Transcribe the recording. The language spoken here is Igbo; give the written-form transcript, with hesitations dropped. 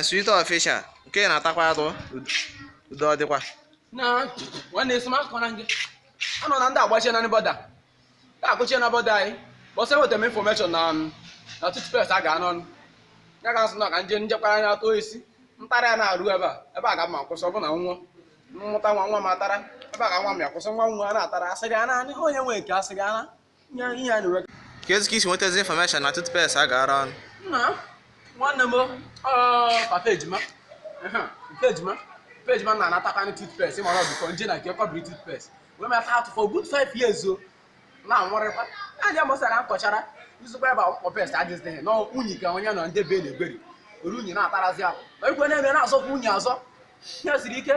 Sweet official. Okay, na takwa to. Udo dịkwa. Na nwanne esoma akọ na nge. Anọ na ndị agbachi na boda. Ka akụchi na boda anyị. Bọsị weta m information na toothpaste a ga anọ. Ya ga asụ na ka nje njekwara anya atọ isi. Ntara ya na-arụ ebe a. Ebe a ga ma kwụsị ọ bụ na nwa. Mmụta nwa ma tara. Ebe a ga nwa m ya kwụsị nwa na-atara. Asị ga na onye nwe nke asị ga na. Nya ihe a na-ewe. Ka isi nweta information na toothpaste a ga arụ. Na nwanne m papa ejima. Page man na anata kind toothpaste ma ọ bụ konje na ke kọbri toothpaste we ma ta for good 5 years o na nworekwa aja mo sara nkọchara izugba eba toothpaste adịs dị no unyi ka onye nọ ndị be na-egberi orunyi na atarazi ahụ ikwe na-eme na azọ unyi azọ ya siri ike